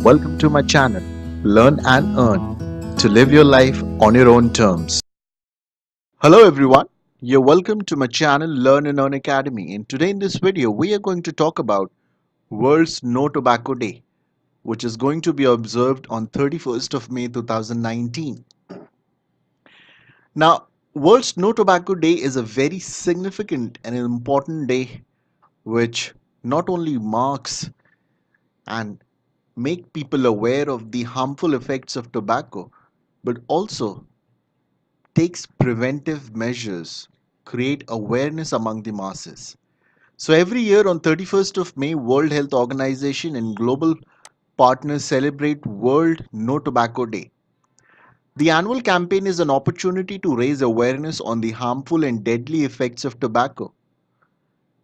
welcome to my channel, Learn and Earn, to live your life on your own terms. Hello everyone, you're welcome to my channel, Learn and Earn Academy, and today in this video we are going to talk about World's No Tobacco Day, which is going to be observed on 31st of May 2019. Now, World's No Tobacco Day is a very significant and important day which not only marks and make people aware of the harmful effects of tobacco, but also takes preventive measures, create awareness among the masses. So every year on 31st of May, World Health Organization and global partners celebrate World No Tobacco Day. The annual campaign is an opportunity to raise awareness on the harmful and deadly effects of tobacco,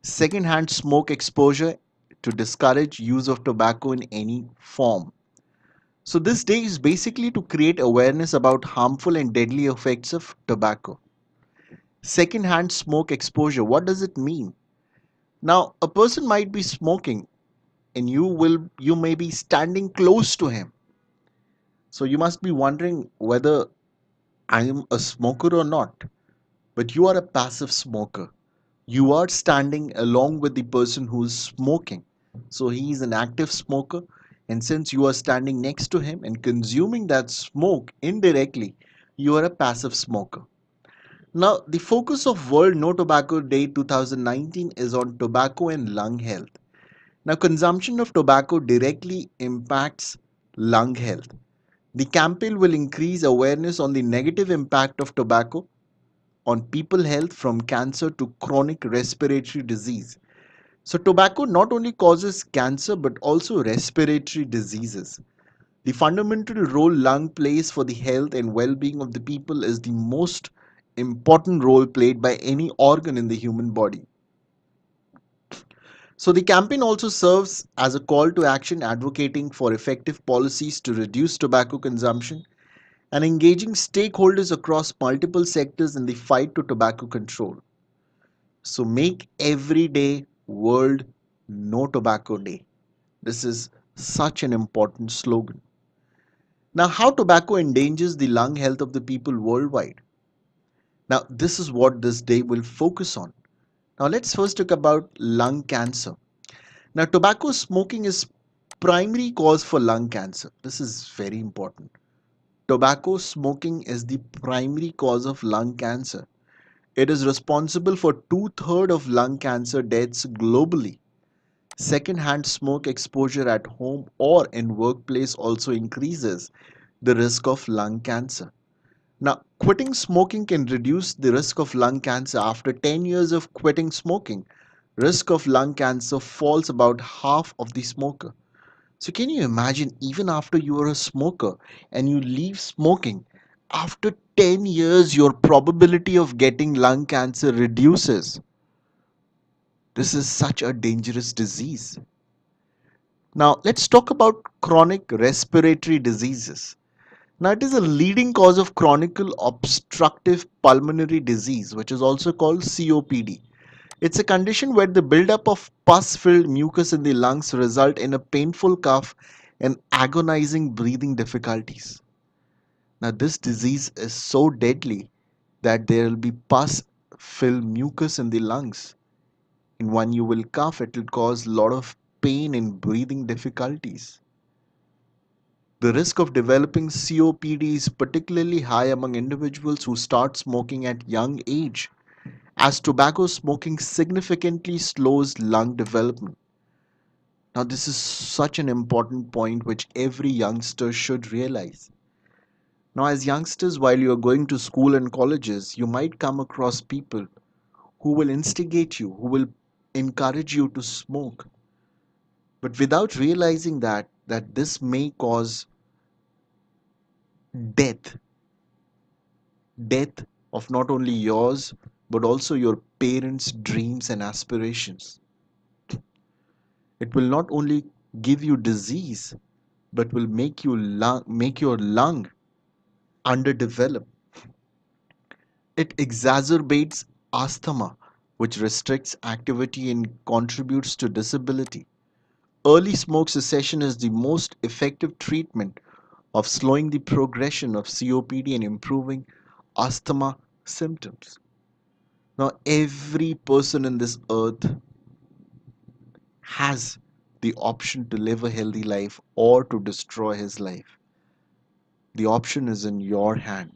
secondhand smoke exposure, to discourage use of tobacco in any form. So this day is basically to create awareness about harmful and deadly effects of tobacco. Second-hand smoke exposure, what does it mean? Now, a person might be smoking and you may be standing close to him. So you must be wondering whether I am a smoker or not. But you are a passive smoker. You are standing along with the person who is smoking. So he is an active smoker, and since you are standing next to him and consuming that smoke indirectly, you are a passive smoker. Now, the focus of World No Tobacco Day 2019 is on tobacco and lung health. Now, consumption of tobacco directly impacts lung health. The campaign will increase awareness on the negative impact of tobacco on people health from cancer to chronic respiratory disease. So, tobacco not only causes cancer but also respiratory diseases. The fundamental role lung plays for the health and well being of the people is the most important role played by any organ in the human body. So, the campaign also serves as a call to action advocating for effective policies to reduce tobacco consumption and engaging stakeholders across multiple sectors in the fight to tobacco control. So, make every day World No Tobacco Day. This is such an important slogan. Now, how tobacco endangers the lung health of the people worldwide? Now, this is what this day will focus on. Now, let's first talk about lung cancer. Now, tobacco smoking is primary cause for lung cancer. This is very important. Tobacco smoking is the primary cause of lung cancer. It is responsible for two-thirds of lung cancer deaths globally. Second-hand smoke exposure at home or in workplace also increases the risk of lung cancer. Now, quitting smoking can reduce the risk of lung cancer. After 10 years of quitting smoking, risk of lung cancer falls about half of the smoker. So can you imagine, even after you are a smoker and you leave smoking, after 10 years your probability of getting lung cancer reduces. This is such a dangerous disease. Now let's talk about chronic respiratory diseases. Now, it is a leading cause of chronic obstructive pulmonary disease, which is also called COPD. It's a condition where the buildup of pus-filled mucus in the lungs result in a painful cough and agonizing breathing difficulties. Now, this disease is so deadly that there will be pus-filled mucus in the lungs. And when you will cough, it will cause a lot of pain and breathing difficulties. The risk of developing COPD is particularly high among individuals who start smoking at young age, as tobacco smoking significantly slows lung development. Now, this is such an important point which every youngster should realize. Now, as youngsters, while you are going to school and colleges, you might come across people who will instigate you, who will encourage you to smoke, but without realizing that this may cause death death of not only yours but also your parents' dreams and aspirations. It will not only give you disease but will make your lung underdeveloped. It exacerbates asthma, which restricts activity and contributes to disability. Early smoke cessation is the most effective treatment of slowing the progression of COPD and improving asthma symptoms. Now, every person in this earth has the option to live a healthy life or to destroy his life. The option is in your hand.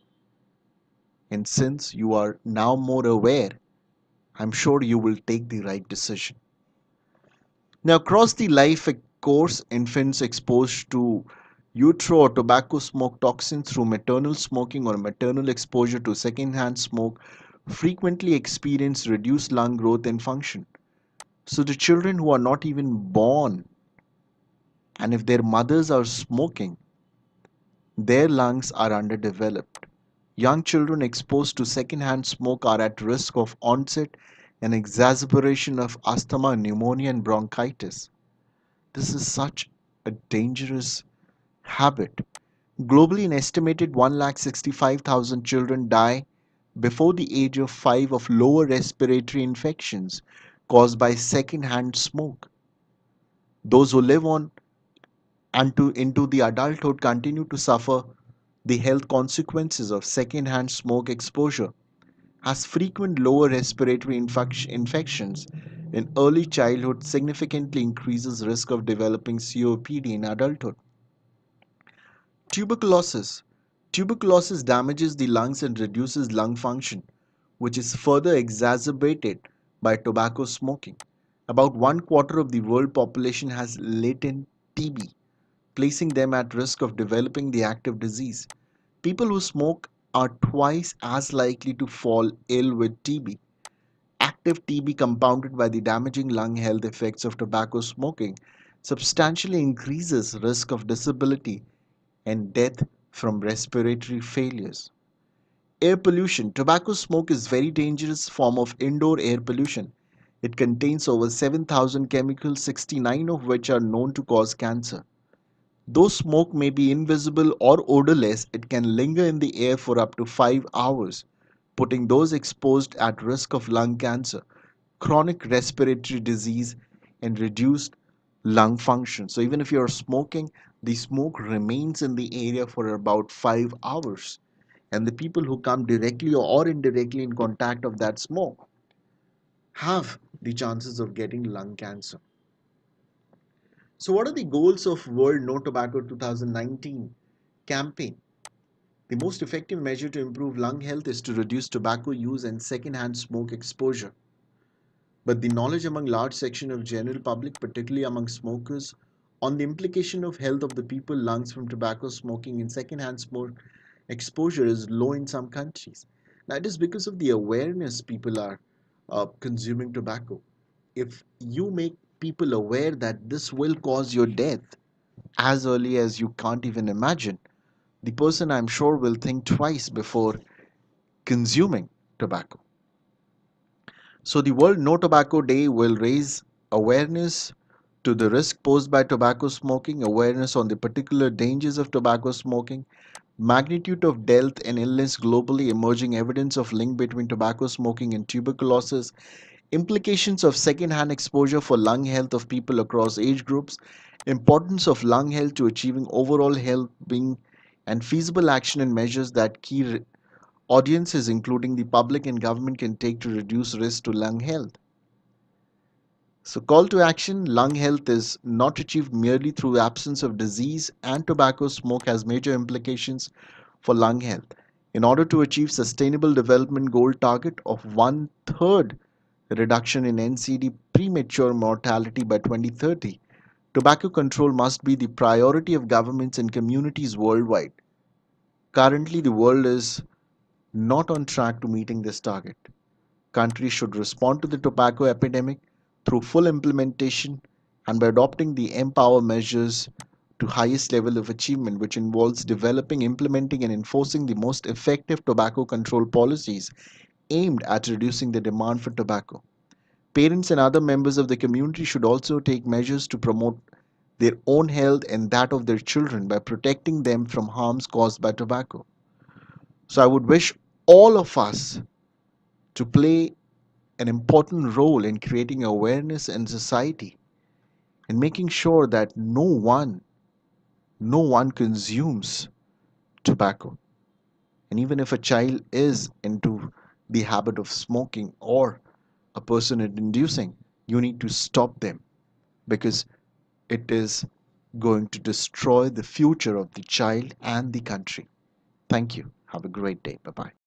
And since you are now more aware, I'm sure you will take the right decision. Now, across the life course, infants exposed to utero or tobacco smoke toxins through maternal smoking or maternal exposure to secondhand smoke frequently experience reduced lung growth and function. So, the children who are not even born, and if their mothers are smoking, their lungs are underdeveloped. Young children exposed to secondhand smoke are at risk of onset and exacerbation of asthma, pneumonia, and bronchitis. This is such a dangerous habit. Globally, an estimated 165,000 children die before the age of 5 of lower respiratory infections caused by secondhand smoke. Those who live on and into the adulthood continue to suffer the health consequences of secondhand smoke exposure, as frequent lower respiratory infections in early childhood significantly increases risk of developing COPD in adulthood. Tuberculosis. Tuberculosis damages the lungs and reduces lung function, which is further exacerbated by tobacco smoking. About one quarter of the world population has latent TB, placing them at risk of developing the active disease. People who smoke are twice as likely to fall ill with TB. Active TB, compounded by the damaging lung health effects of tobacco smoking, substantially increases risk of disability and death from respiratory failures. Air pollution. Tobacco smoke is a very dangerous form of indoor air pollution. It contains over 7,000 chemicals, 69 of which are known to cause cancer. Though smoke may be invisible or odorless, it can linger in the air for up to 5 hours, putting those exposed at risk of lung cancer, chronic respiratory disease, and reduced lung function. So, even if you're smoking, the smoke remains in the area for about 5 hours. And the people who come directly or indirectly in contact of that smoke have the chances of getting lung cancer. So, what are the goals of World No Tobacco 2019 campaign? The most effective measure to improve lung health is to reduce tobacco use and secondhand smoke exposure. But the knowledge among large section of general public, particularly among smokers, on the implication of health of the people lungs from tobacco smoking and secondhand smoke exposure is low in some countries. That is because of the awareness people are consuming tobacco. If you make people aware that this will cause your death as early as you can't even imagine, the person I'm sure will think twice before consuming tobacco. So, the World No Tobacco Day will raise awareness to the risk posed by tobacco smoking, awareness on the particular dangers of tobacco smoking, magnitude of death and illness globally, emerging evidence of link between tobacco smoking and tuberculosis, implications of second-hand exposure for lung health of people across age groups, importance of lung health to achieving overall health being, and feasible action and measures that key audiences, including the public and government, can take to reduce risk to lung health. So, call to action: lung health is not achieved merely through absence of disease, and tobacco smoke has major implications for lung health. In order to achieve Sustainable Development Goal target of one third reduction in NCD premature mortality by 2030, tobacco control must be the priority of governments and communities worldwide. Currently, the world is not on track to meeting this target. Countries should respond to the tobacco epidemic through full implementation and by adopting the Empower measures to highest level of achievement, which involves developing, implementing, and enforcing the most effective tobacco control policies aimed at reducing the demand for tobacco. Parents and other members of the community should also take measures to promote their own health and that of their children by protecting them from harms caused by tobacco. So I would wish all of us to play an important role in creating awareness in society and making sure that no one consumes tobacco. And even if a child is into the habit of smoking or a person is inducing, you need to stop them because it is going to destroy the future of the child and the country. Thank you. Have a great day. Bye bye.